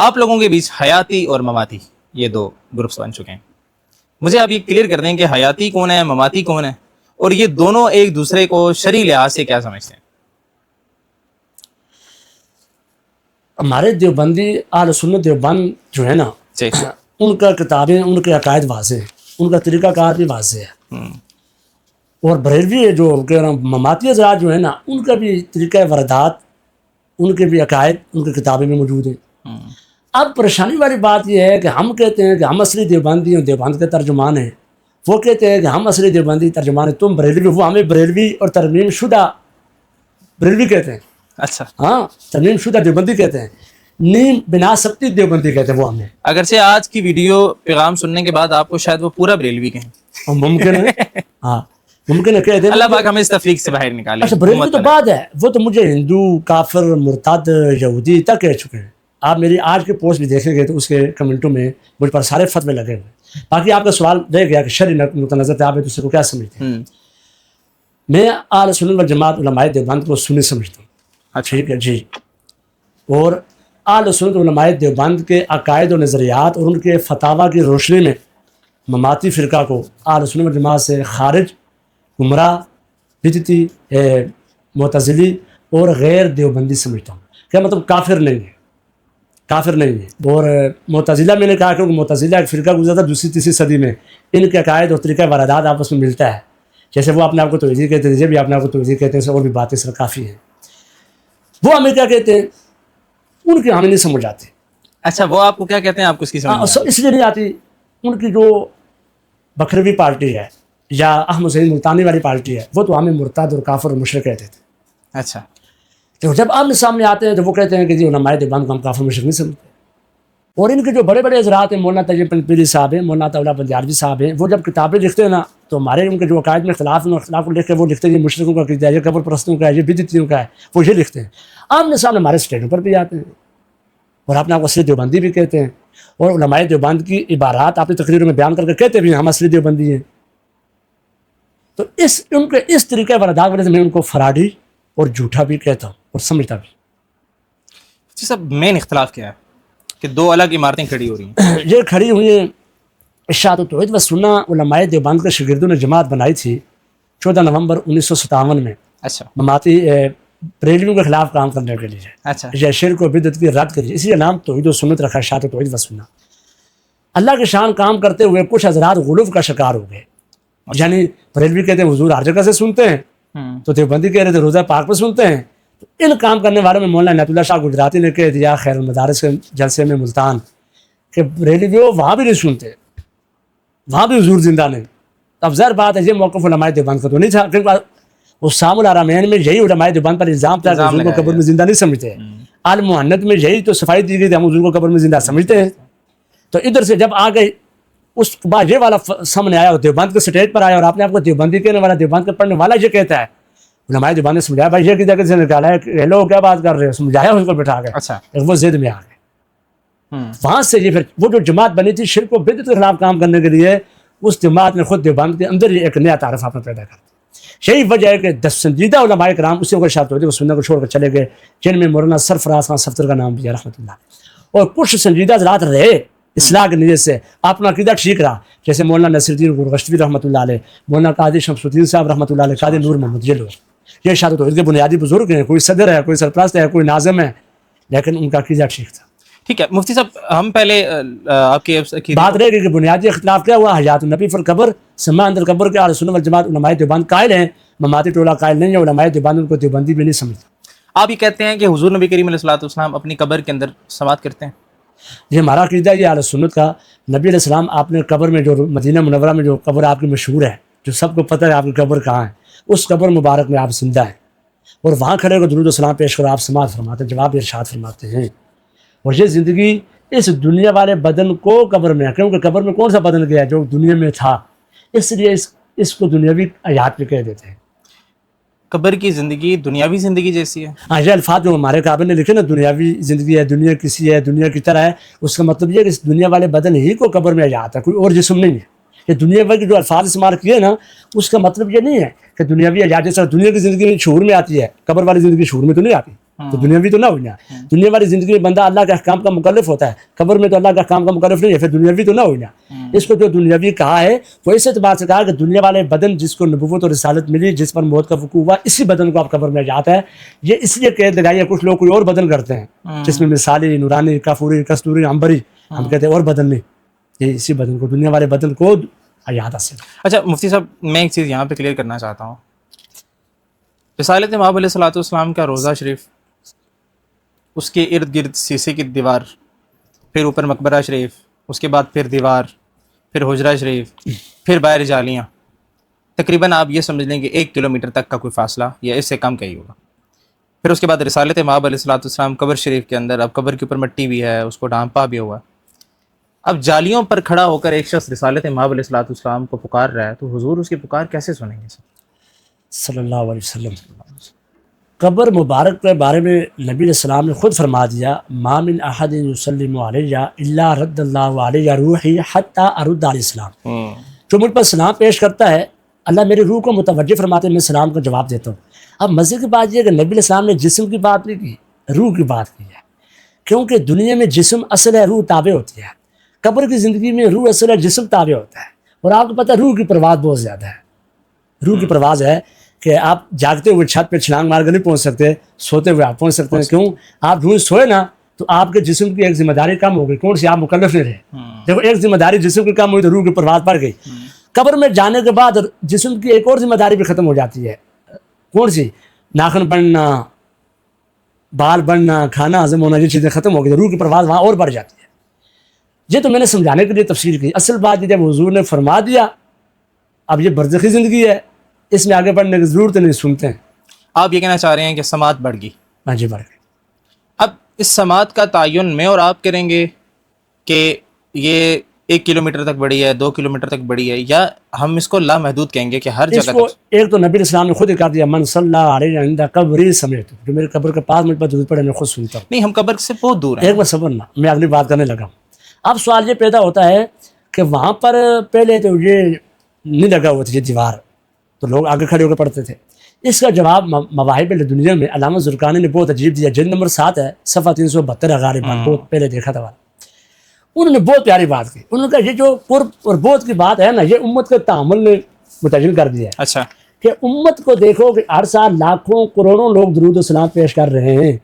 آپ لوگوں کے بیچ حیاتی اور مماتی یہ دو گروپس بن چکے ہیں. مجھے آپ یہ کلیئر کر دیں کہ حیاتی کون ہے, مماتی کون ہے, اور یہ دونوں ایک دوسرے کو شرعی لحاظ سے کیا سمجھتے ہیں؟ ہمارے دیوبندی اہل سنت دیوبند جو ہے نا, ان کا کتابیں, ان کے عقائد واضح ہیں, ان کا طریقہ کار بھی واضح ہے. اور بریلوی جو کہہ رہا ہوں مماتی حضرات جو ہے نا, ان کا بھی طریقہ واردات, ان کے بھی عقائد ان کی کتابیں میں موجود ہیں. اب پریشانی والی بات یہ ہے کہ ہم کہتے ہیں کہ ہم اصلی دیوبندی ہیں, دیوبند کے ترجمان ہیں. وہ کہتے ہیں کہ ہم اصلی دیوبندی ترجمان ہیں, تم بریلوی. وہ ہمیں بریلوی اور ترمیم شدہ بریلوی کہتے ہیں. اچھا, ہاں, ترمیم شدہ دیوبندی کہتے ہیں. نیم بنا سکتی دیوبندی کہتے ہیں وہ ہمیں. اگرچہ آج کی ویڈیو پیغام سننے کے بعد آپ کو شاید وہ پورا بریلوی کہیں. ممکن ہے, ہاں ممکن ہے کہہ دیں. اللہ پاک ہمیں اس تفریق سے باہر نکالے. اچھا, بریلوی تو بعد ہے, وہ تو مجھے ہندو, کافر, مرتد, یہودی تک کہہ چکے ہیں. آپ میری آج کے پوسٹ بھی دیکھیں گے تو اس کے کمنٹوں میں مجھ پر سارے فتوے لگے ہوئے. باقی آپ کا سوال رہ گیا کہ شرعی نقطہ نظر سے آپ دوسرے کو کیا سمجھتے ہیں. میں اہل سنت والجماعت علماء دیوبند کو سنی سمجھتا ہوں. ٹھیک ہے جی. اور اہل سنت علماء دیوبند کے عقائد و نظریات اور ان کے فتاوی کی روشنی میں مماتی فرقہ کو اہل سنت والجماعت سے خارج, گمراہ, بدعتی, معتزلی اور غیر دیوبندی سمجھتا ہوں. کیا مطلب کافر نہیں ہے, کافر نہیں ہے. اور معتزلہ میں نے کہا کہ معتزلہ ایک فرقہ گزرا تھا دوسری تیسری صدی میں. ان کے عقائد اور طریقہ واردات آپس میں ملتا ہے. جیسے وہ اپنے آپ کو توحیدی کہتے ہیں, یہ بھی اپنے آپ کو توحیدی کہتے ہیں, اور بھی باتیں سر کافی ہیں. وہ ہمیں کیا کہتے ہیں, ان کی ہمیں نہیں سمجھ آتی. اچھا, وہ آپ کو کیا کہتے ہیں, آپ کو اس کی سمجھ اس لیے نہیں آتی. ان کی جو بکروی پارٹی ہے یا احمد حسین ملتانی والی پارٹی ہے, وہ تو ہمیں مرتد اور کافر اور مشرک کہتے تھے. اچھا, تو جب آمنے سامنے آتے ہیں تو وہ کہتے ہیں کہ جی علماء دیوبند کو ہم کافر مشرک نہیں سمجھتے. اور ان کے جو بڑے بڑے حضرات ہیں, مولانا طیب پیری صاحب ہیں, مولانا طاولہ بندیاروی صاحب ہیں, وہ جب کتابیں لکھتے ہیں نا تو ہمارے ان کے جو عقائد میں اختلاف ہیں, اختلاف کو لکھ کے وہ لکھتے ہیں یہ مشرکوں کا عقیدہ ہے, یہ قبر پرستوں کا ہے, یہ بدعتیوں کا ہے, وہ یہ لکھتے ہیں. آمنے سامنے ہمارے اسٹیجوں پر بھی آتے ہیں اور اپنے آپ کو اصلی دیوبندی بھی کہتے ہیں. اور علماء دیوبند کی عبارات اپنی تقریروں میں بیان کر کے کہتے بھی ہیں ہم اصلی دیوبندی ہیں. تو ان کے اس طریقے واردات وجہ سے میں ان کو فراڈی اور جھوٹا بھی کہتا ہوں اور سمجھتا بھی. جی سب مین اختلاف کیا ہے کہ دو الگ عمارتیں کھڑی ہو رہی ہیں؟ یہ کھڑی ہوئی ہیں اشاعت و توحید و سنت علماء دیوبند کے شاگردوں نے جماعت بنائی تھی 14 نومبر 1957 میں. اچھا, مماتی بریلویوں کے خلاف کام کرنے کے لیے. اچھا, یہ شرک و بدعت کی رد کری, اسی لیے نام توحید و سنت رکھا, اشاعت و توحید و سنت. اللہ کے شان کام کرتے ہوئے کچھ حضرات غلو کا شکار ہو گئے. یعنی بریلوی کہتے ہیں حضور ہر جگہ سے سنتے ہیں, تو دیوبندی کہہ رہے تھے روزہ پاک پہ سنتے ہیں. تو ان کام کرنے والوں میں مولانا عنایت اللہ شاہ گجراتی نے کہہ دیا خیر المدارس کے جلسے میں ملتان کہ بریلوی وہاں بھی نہیں سنتے, وہاں بھی حضور زندہ نہیں. اب ظاہر بات ہے یہ موقف علماء دیوبند کا تو نہیں تھا, کیونکہ اسام الحرمین میں یہی علماء دیوبند پر الزام تھا کہ حضور کو قبر میں زندہ نہیں سمجھتے. المحنت میں یہی تو صفائی دی گئی تھی ہم حضور کو قبر میں زندہ سمجھتے ہیں. تو ادھر سے جب آ گئے اس کے بعد یہ والا سامنے آیا اور دیوبند کے سٹیج پر آیا اور آپ نے آپ کو دیوبندی کہنے والا, دیوبند کے پڑھنے والا یہ کہتا ہے. علماء دیوبند نے سمجھایا بھائی یہ کدھر سے نکالا ہے, ہیلو کیا بات کر رہے ہو, سمجھایا اس کو بٹھا گئے. اچھا, وہ ضد میں آ گئے. وہاں سے یہ پھر وہ جو جماعت بنی تھی شرک و بدعت کے خلاف کام کرنے کے لیے, اس جماعت نے خود دیوبند کے اندر ہی ایک نیا تعارف آپ نے پیدا کر دیا. یہی وجہ ہے کہ 10 سنجیدہ علماء کرام اسی کو اشاعت و توحید و سنت کو چھوڑ کر چلے گئے, جن میں مولانا سرفراز خان صفدر کا نام بھی ہے رحمۃ اللہ. اور کچھ سنجیدہ حضرات رہے اصلاح کی نیت سے, اپنا عقیدہ ٹھیک رہا, جیسے مولانا نصیر الدین گورگشتوی رحمۃ اللہ علیہ, مولانا قاضی شمس الدین صاحب رحمۃ اللہ علیہ, قاضی نور محمد. یہ لوگ یہ اشاعت و توحید کے بنیادی بزرگ ہیں. کوئی صدر ہے, کوئی سرپرست ہے, کوئی ناظم ہے, لیکن ان کا عقیدہ ٹھیک تھا. ٹھیک ہے مفتی صاحب, ہم پہلے آپ کی بات رہے گی کہ بنیادی اختلاف کیا ہوا, حیات النبی فی القبر, سما عند القبر کے اہل سنت والجماعت علماء دیوبند قائل ہیں, مماتی ٹولہ قائل نہیں ہے. علماء دیوبند ان کو دیوبندی بھی نہیں سمجھتا. آپ یہ کہتے ہیں کہ حضور نبی کریم علیہ الصلوۃ والسلام اپنی قبر کے اندر سماعت کرتے ہیں؟ یہ ہمارا عقیدہ ہے, یہ اہل سنت کا. نبی علیہ السلام آپ نے قبر میں جو مدینہ منورہ میں جو قبر آپ کی مشہور ہے, جو سب کو پتہ ہے آپ کی قبر کہاں ہے, اس قبر مبارک میں آپ زندہ ہیں اور وہاں کھڑے کو درود و سلام پیش کرو, آپ سماعت فرماتے ہیں, جواب ارشاد فرماتے ہیں. اور یہ زندگی اس دنیا والے بدن کو قبر میں ہے, کیونکہ قبر میں کون سا بدن گیا جو دنیا میں تھا, اس لیے اس کو دنیاوی حیات بھی کہہ دیتے ہیں. قبر کی زندگی دنیاوی زندگی جیسی ہے. ہاں, یہ الفاظ جو ہمارے کعبے نے لکھے نا, دنیاوی زندگی ہے, دنیا کسی ہے, دنیا کی طرح ہے, اس کا مطلب یہ ہے کہ اس دنیا والے بدن ہی کو قبر میں حیات ہے, کوئی اور جسم نہیں ہے. یہ دنیا بھر کے جو الفاظ استعمال کیے نا, اس کا مطلب یہ نہیں ہے کہ دنیاوی حیات جیسا دنیا کی زندگی شعور میں آتی ہے, قبر والی زندگی شعور میں تو نہیں آتی. تو دنیاوی تو نہ ہوئی نا. دنیا والی زندگی میں بندہ اللہ کے احکام کا مکلف ہوتا ہے, قبر میں تو اللہ کے احکام کا مکلف نہیں ہے, پھر دنیاوی تو نہ ہوئی نا. اس کو جو دنیاوی کہا ہے وہ اس اعتبار سے کہا کہ دنیا والے بدن جس کو نبوت اور رسالت ملی, جس پر موت کا وقوع ہوا, اسی بدن کو آپ قبر میں جاتا ہے. یہ اس لیے قید لگائی ہے, کچھ لوگ کوئی اور بدن کرتے ہیں جس میں مثالی, نورانی, کافوری, کستوری, عنبری, ہم کہتے ہیں اور بدن نہیں, یہ اسی بدن کو, دنیا والے بدن کو حیات حاصل. اچھا مفتی صاحب, میں ایک چیز یہاں پہ کلیئر کرنا چاہتا ہوں. رسالت مآب علیہ الصلوۃ والسلام کا روضہ شریف, اس کے ارد گرد سیسے کی دیوار, پھر اوپر مقبرہ شریف, اس کے بعد پھر دیوار, پھر حجرہ شریف, پھر باہر جالیاں, تقریباً آپ یہ سمجھ لیں کہ 1 کلومیٹر تک کا کوئی فاصلہ یا اس سے کم کا ہی ہوگا. پھر اس کے بعد رسالت مآب علیہ الصلوۃ والسلام قبر شریف کے اندر, اب قبر کے اوپر مٹی بھی ہے, اس کو ڈھانپا بھی ہوا. اب جالیوں پر کھڑا ہو کر ایک شخص رسالت مآب علیہ الصلوۃ والسلام کو پکار رہا ہے, تو حضور اس کی پکار کیسے سنیں گے صلی اللہ علیہ وسلم. قبر مبارک کے بارے میں نبی علیہ السلام نے خود فرما دیا, ما من احد یسلم علیہ الا رد اللہ علیہ روحی حتی ارد علیہ السلام. جو مجھ پر سلام پیش کرتا ہے, اللہ میری روح کو متوجہ فرماتے ہیں, میں سلام کا جواب دیتا ہوں. اب مزے کی بات یہ ہے کہ نبی علیہ السلام نے جسم کی بات نہیں کی, روح کی بات کی ہے, کیونکہ دنیا میں جسم اصل ہے, روح تابع ہوتی ہے. قبر کی زندگی میں روح اصل ہے, جسم تابع ہوتا ہے. اور آپ کو پتہ ہے روح کی پرواز بہت زیادہ ہے. روح کی پرواز ہے کہ آپ جاگتے ہوئے چھت پہ چھلانگ مار کر نہیں پہنچ سکتے, سوتے ہوئے آپ پہنچ سکتے ہیں. کیوں؟ آپ روز سوئے نا تو آپ کے جسم کی ایک ذمہ داری کم ہو گئی. کون سی؟ آپ مکلف نہیں رہے. دیکھو ایک ذمہ داری جسم کی کم ہوئی تو روح کی پرواز بڑھ گئی. قبر میں جانے کے بعد جسم کی ایک اور ذمہ داری بھی ختم ہو جاتی ہے. کون سی؟ ناخن بڑھنا, بال بڑھنا, کھانا ہضم ہونا, یہ چیزیں ختم ہو گئی. روح کی پرواز وہاں اور بڑھ جاتی ہے. یہ تو میں نے سمجھانے کے لیے تفصیل کی. اصل بات یہ جب حضور نے فرما دیا اب یہ برزخی زندگی ہے, اس میں آگے بڑھنے کی ضرورت نہیں, سنتے ہیں. آپ یہ کہنا چاہ رہے ہیں کہ سماعت بڑھ گئی. ہاں جی, بڑھ گئی. اب اس سماعت کا تعین میں اور آپ کریں گے کہ یہ 1 کلومیٹر تک بڑی ہے, 2 کلومیٹر تک بڑی ہے, یا ہم اس کو لامحدود کہیں گے کہ ہر اس جگہ کو تک؟ ایک تو نبی علیہ السلام نے خود ہی کہا دیا, من صلی علیہ عند قبری سمیت, جو میرے قبر کے پاس مجھ پر درود پڑے میں خود سنتا ہوں. نہیں, ہم قبر سے بہت دور ہیں. ایک بار صبر نا, میں اگلی بات کرنے لگا ہوں. اب سوال یہ پیدا ہوتا ہے کہ وہاں پر پہلے تو یہ نہیں لگا ہوا تھا یہ دیوار, تو لوگ آگے کھڑے ہو کے پڑھتے تھے. اس کا جواب مواہب دنیا میں علامہ زرقانی نے بہت عجیب دیا. جلد نمبر 7 ہے, صفحہ 372 غالباً, بہت پہلے دیکھا تھا. انہوں نے بہت پیاری بات کی. انہوں نے کہا یہ جو قرب اور بہت کی بات ہے نا, یہ امت کے تعامل نے متعین کر دیا ہے. اچھا, کہ امت کو دیکھو کہ ہر سال لاکھوں کروڑوں لوگ درود و سلام پیش کر رہے ہیں,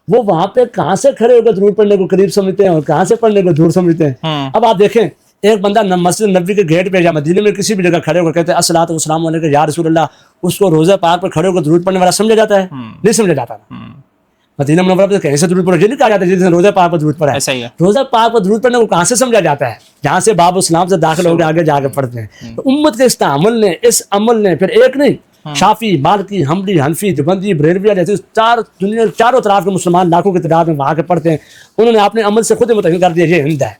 وہ وہاں پہ کہاں سے کھڑے ہو کر درود پڑھنے کو قریب سمجھتے ہیں اور کہاں سے پڑھنے کو دور سمجھتے ہیں. اب آپ دیکھیں, ایک بندہ مسجد نبوی کے گیٹ پہ یا مدینے میں کسی بھی جگہ کھڑے ہو کر کہتے ہیں الصلوۃ والسلام علیک یا رسول اللہ, اس کو روزہ پاک پر کھڑے ہو کر درود پڑھنے والا سمجھا جاتا ہے؟ نہیں سمجھا جاتا. مدینہ منورہ پہ کہیں سے درود پڑھو, یہ نہیں کہا جاتا جس نے روزہ پاک پر درود پڑھا ہے. ایسا ہی ہے. روزہ پاک پر درود پڑھنے کو کہاں سے سمجھا جاتا ہے؟ جہاں سے باب اسلام سے داخل ہو کے آگے جا کے پڑھتے ہیں. تو امت کے اس تعامل نے, اس عمل نے, پھر ایک نہیں, شافی, مالکی, حنبلی, حنفی, دیوبندی, بریلوی جیسے دنیا چاروں طرف کے مسلمان لاکھوں کی تعداد میں وہاں کے پڑھتے ہیں. انہوں نے اپنے عمل سے خود ہی متعین کر دیا یہ ہند ہے,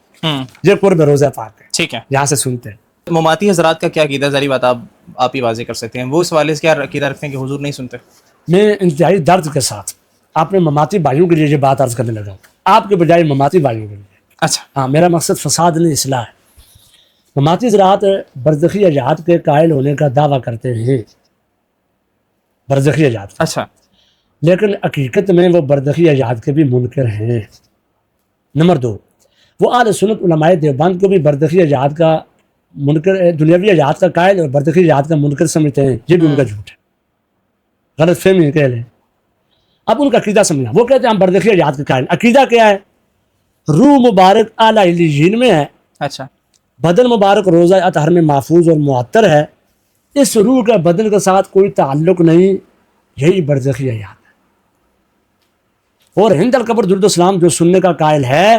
یہ قرب روزہ پاک ہے. ٹھیک ہے, یہاں سے سنتے ہیں. مماتی حضرات کا کیا عقیدہ, ذری بات آپ ہی واضح کر سکتے ہیں. وہ اس والے سے کیا عقیدہ رکھتے ہیں کہ حضور نہیں سنتے؟ میں انتہائی درد کے ساتھ اپنے مماتی بھائیوں کے لیے یہ بات عرض کرنے لگا ہوں, آپ کے بجائے مماتی بھائیوں کے لیے. اچھا, ہاں, میرا مقصد فساد نہیں, اصلاح ہے. مماتی حضرات برزخی حیات کے قائل ہونے کا دعویٰ کرتے ہیں, برزخی حیات. اچھا, لیکن حقیقت میں وہ برزخی حیات کے بھی منکر ہیں. نمبر 2, وہ اہل سنت علماء دیوبند کو بھی برزخی حیات کا منکر, دنیاوی حیات کا قائل اور برزخی حیات کا منکر سمجھتے ہیں. یہ بھی ان کا جھوٹ ہے, غلط فہمی کہہ لیں. اب ان کا عقیدہ سمجھنا, وہ کہتے ہیں ہم برزخی حیات کے قائل. عقیدہ کیا ہے؟ روح مبارک اعلیٰ علیین میں ہے. اچھا, بدن مبارک روزہ اطہر میں محفوظ اور معطر ہے. اس روح کا بدن کے ساتھ کوئی تعلق نہیں, یہی برزخی حیات ہے. اور ہند القبر درود السلام جو سننے کا قائل ہے,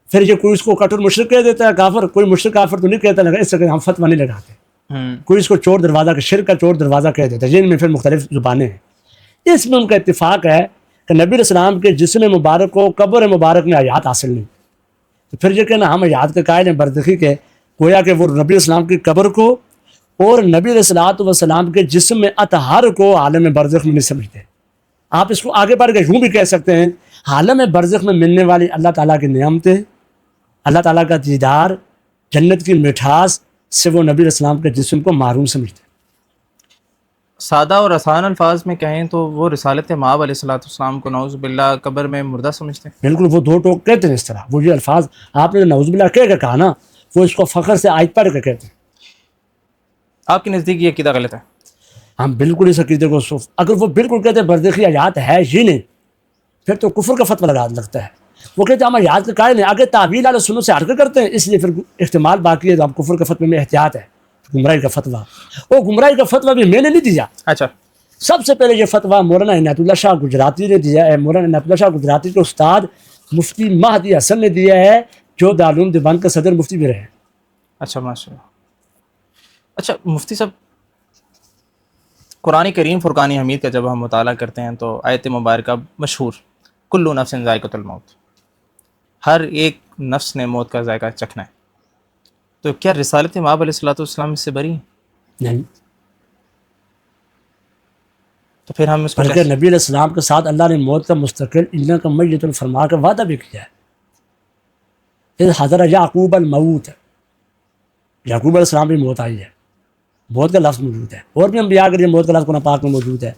پھر یہ کوئی اس کو کٹر مشرک کہہ دیتا ہے, کافر. کوئی مشرک کافر تو نہیں کہتا, لگا اس سے ہم فتویٰ نہیں لگاتے. کوئی اس کو چور دروازہ کا, شرک کا چور دروازہ کہہ دیتا ہے, جن میں پھر مختلف زبانیں ہیں. اس میں ان کا اتفاق ہے کہ نبی علیہ السلام کے جسم مبارک کو قبر مبارک میں حیات حاصل نہیں. تو پھر یہ کہنا ہم حیات کے قائل ہیں برزخی کے, گویا کہ وہ نبی علیہ السلام کی قبر کو اور نبی علیہ الصلوۃ والسلام کے جسم میں اطہر کو عالم برزخ میں نہیں سمجھتے. آپ اس کو آگے بڑھ کے یوں بھی کہہ سکتے ہیں, عالم برزخ میں ملنے والی اللہ تعالیٰ کی نعمتیں, اللہ تعالیٰ کا دیدار, جنت کی مٹھاس سے وہ نبی علیہ السلام کے جسم کو محروم سمجھتے ہیں. سادہ اور آسان الفاظ میں کہیں تو وہ رسالت مآب علیہ الصلوۃ والسلام کو نعوذ باللہ قبر میں مردہ سمجھتے ہیں. بالکل وہ دو ٹوک کہتے ہیں اس طرح. وہ یہ الفاظ آپ نے نعوذ باللہ کہہ کے کہا نا, وہ اس کو فخر سے آیت پڑھ کے کہتے ہیں. آپ کے نزدیک یہ عقیدہ غلط ہے؟ ہم بالکل اس عقیدے کو اگر وہ بالکل کہتے ہیں برزخی حیات ہے ہی نہیں, پھر تو کفر کا فتویٰ لگتا ہے. وہ کہتے ہیں ہم حیات کے قائل ہیں, اگر تعویل علی سنت سے ہٹ کے کرتے ہیں, اس لیے پھر احتمال باقی ہے. تو اب کفر کے فتوے میں احتیاط ہے. گمراہی کا فتویٰ, وہ گمراہی کا فتویٰ بھی میں نے نہیں دیا. اچھا, سب سے پہلے یہ فتویٰ مولانا عنایت اللہ شاہ گجراتی نے دیا ہے. مولانا عنایت اللہ شاہ گجراتی کے استاد مفتی مہدی حسن نے دیا ہے, جو دارالعلوم دیوبند کا صدر مفتی بھی رہے ہیں. اچھا ماشاء اللہ. اچھا مفتی صاحب, قرآن کریم فرقان حمید کا جب ہم مطالعہ کرتے ہیں تو آیت مبارکہ مشہور کل نفس ذائقۃ الموت, ہر ایک نفس نے موت کا ذائقہ چکھنا ہے. تو کیا رسالت مآب علیہ الصلوۃ والسلام اس سے بری ہیں؟ نہیں, تو پھر ہم اس کو بلکہ نبی علیہ السلام کے ساتھ اللہ نے موت کا مستقل انہ کا میت فرما کا وعدہ بھی کیا ہے. حضرت یعقوب الموت, یعقوب علیہ السلام بھی موت آئی ہے, موت کا لفظ موجود ہے. اور بھی انبیاء کے لیے موت کا لفظ قرآن پاک میں موجود ہے.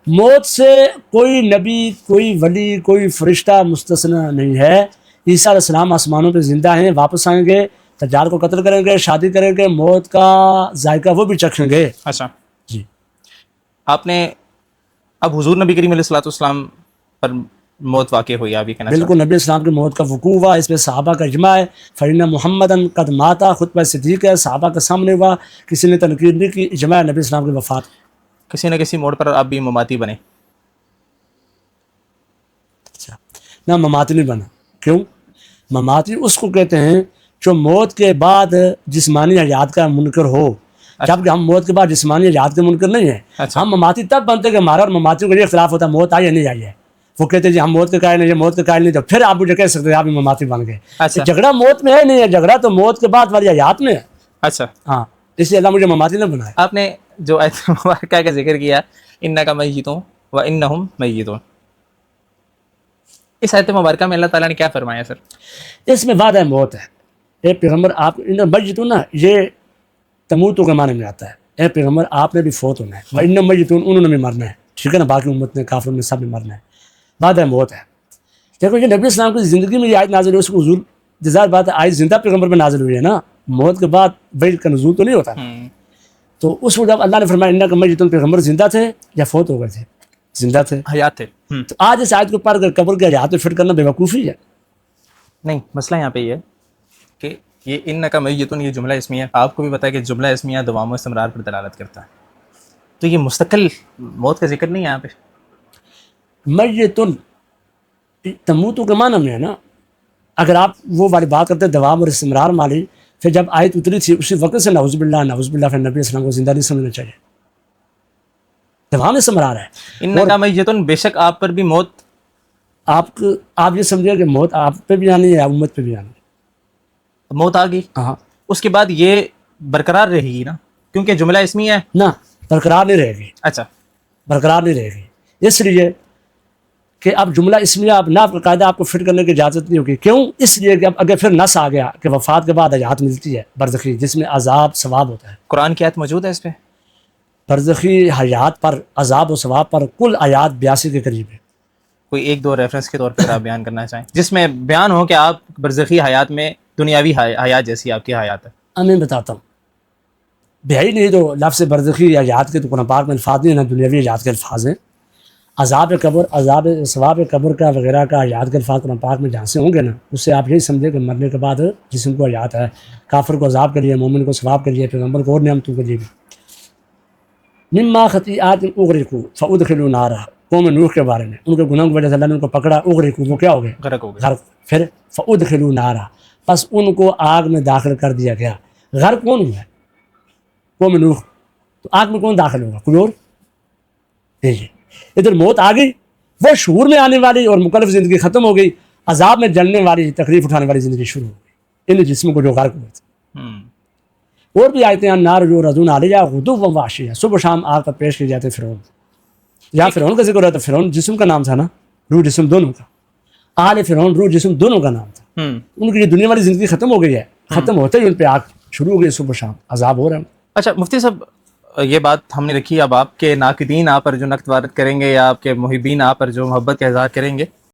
موت سے کوئی نبی, کوئی ولی, کوئی فرشتہ مستثنا نہیں ہے. عیسیٰ علیہ السلام آسمانوں پہ زندہ ہیں, واپس آئیں گے, دجال کو قتل کریں گے, شادی کریں گے, موت کا ذائقہ وہ بھی چکھیں گے. اچھا جی, آپ نے اب حضور نبی کریم علیہ الصلوۃ والسلام پر موت واقع ہوئی, آپ یہ کہنا بالکل نبی اسلام کی موت کا وقوع ہوا. اس پہ صحابہ کا اجماع ہے. فإن محمدًا قد ماتا, خطبہ صدیق ہے, صحابہ کے سامنے ہوا, کسی نے تنقید نہیں کی. اجماع نبی اسلام کی وفات. کسی نہ کسی موڑ پر آپ بھی مماتی بنے. اچھا, نہ مماتی نہیں بنا. کیوں؟ مماتی اس کو کہتے ہیں جو موت کے بعد جسمانی حیات کا منکر ہو, جبکہ ہم موت کے بعد جسمانی حیات کے منکر نہیں ہیں. اچھا. ہم مماتی تب بنتے کہ ہمارا اور مماتی کو یہ اختلاف ہوتا ہے موت آئی یا نہیں آئی ہے. وہ کہتے ہیں جی ہم موت کے قائل نہیں, یہ موت کے قائل نہیں, تو پھر آپ مجھے کہہ سکتے ہیں آپ مماتی بن گئے. اچھا. جھگڑا موت میں ہے نہیں ہے, جھگڑا تو موت کے بعد والی حیات میں ہے. اچھا, ہاں, اس لیے اللہ مجھے مماتی نہ بنائے. آپ نے جو آیت مبارکہ کا ذکر کیا, انک میتون وانہم میتون, اس آیت مبارکہ میں اللہ تعالیٰ نے کیا فرمایا سر؟ اس میں وعدہ موت ہے. اے پیغمبر آپ میتون نا, یہ تموتو کے معنی میں آتا ہے. اے پیغمبر آپ نے بھی فوت ہونا ہے, وانہم میتون, انہوں نے بھی مرنا ہے. ٹھیک ہے نا, باقی امت نے, کافروں نے, سب نے مرنا ہے. وعدہ موت ہے. دیکھو یہ نبی اسلام کی زندگی میں یہ آیت نازل ہوئی, اس کو حضور جزار بات ہے, آیت زندہ پیغمبر میں نازل ہوئی ہے نا, موت کے بعد وحی کا نزول تو نہیں ہوتا. تو اس وقت جب اللہ نے فرمایا انک میتون, پیغمبر زندہ تھے یا فوت ہو گئے تھے؟ زندہ تھے, حیات تھے. تو آج اس آیت کو پڑھ کر قبر کے حیات میں فٹ کرنا بے وقوفی ہے. نہیں, مسئلہ یہاں پہ یہ ہے کہ یہ انک میتون یہ جملہ اسمیہ ہے. آپ کو بھی پتا ہے کہ جملہ اسمیہ دوام و استمرار پر دلالت کرتا ہے, تو یہ مستقل موت کا ذکر نہیں ہے یہاں پہ. میتون تموتو کے معنی میں ہے نا. اگر آپ وہ والی بات کرتے ہیں دوام اور استمرار والی, پھر جب آیت اتری تھی اسی وقت سے نعوذ باللہ پھر نبی اسلام کو زندہ نہیں سمجھنا چاہیے. دوام استمرار ہے. انک میتون, بے شک آپ پر بھی موت, آپ یہ سمجھے کہ موت آپ پہ بھی آنی ہے, امت پہ بھی آنی ہے. موت آ گئی, ہاں, اس کے بعد یہ برقرار رہے گی نا, کیونکہ جملہ اسمیہ ہے. نہ برقرار نہیں رہے گی. اچھا, برقرار نہیں رہے گی اس لیے کہ اب جملہ اسمیہ آپ نہ باقاعدہ آپ کو فٹ کرنے کی اجازت نہیں ہوگی. کیوں؟ اس لیے کہ اب اگر پھر نس آ گیا کہ وفات کے بعد حیات ملتی ہے برزخی, جس میں عذاب ثواب ہوتا ہے. قرآن کی آیت موجود ہے اس پہ؟ برزخی حیات پر عذاب و ثواب پر کل آیات 82 کے قریب ہے. کوئی ایک دو ریفرنس کے طور پر آپ بیان کرنا چاہیں جس میں بیان ہو کہ آپ برزخی حیات میں دنیاوی حیات جیسی آپ کی حیات ہے؟ میں بتاتا ہوں. بہائی نہیں تو لفظ برزخی حیات کے تو قرآن پاک میں الفاظ نہیں ہیں, نہ دنیاوی حیات کے الفاظ ہیں. عذاب قبر, عذاب ثواب قبر کا وغیرہ کا حیات کے الفاظ قرآن پاک میں جہاں سے ہوں گے نا, اس سے آپ یہی سمجھیں کہ مرنے کے بعد جسم کو حیات ہے. کافر کو عذاب کے لیے, مومن کو ثواب کے لیے, پیغمبر کو اور نعمتوں کے لیے بھی. مما خطیئات اغرقوا فادخلوا نارا, قوم نوح کے بارے میں, ان کے گناہوں کی وجہ سے اللہ نے ان کو پکڑا, اغرقوا وہ کیا ہو گئے؟ غرق ہو گئے. غرق. پھر فادخلوا نارا, پس ان کو آگ میں داخل کر دیا گیا. غرق کون ہوا ہے؟ قوم نوح. تو آگ میں کون داخل ہوگا؟ کوئی اور نہیں. ادھر موت آ گئی, وہ شعور میں آنے والی اور مکلف زندگی ختم ہو گئی, عذاب میں جلنے والی, تکلیف اٹھانے والی زندگی شروع ہو گئی ان جسموں کو جو غرق ہوئے تھے. اور بھی آیتیں ہیں, نار جو رضون علیہ غدوا وعشیہ, صبح شام آگ پر پیش کیے جاتے فرعون. یا فرعون کا ذکر ہوا تو فرعون جسم کا نام تھا نا, روح جسم دونوں کا. آل فرعون روح جسم دونوں کا نام تھا. ان کی دنیا والی زندگی ختم ہو گئی ہے, ختم ہوتے ہی ان پہ آگ شروع ہو گئی, صبح شام عذاب ہو رہا ہے. اچھا مفتی صاحب, یہ بات ہم نے رکھی. اب آپ کے ناقدین آپ پر جو نقد وارد کریں گے یا آپ کے محبین آپ پر جو محبت کا اظہار کریں گے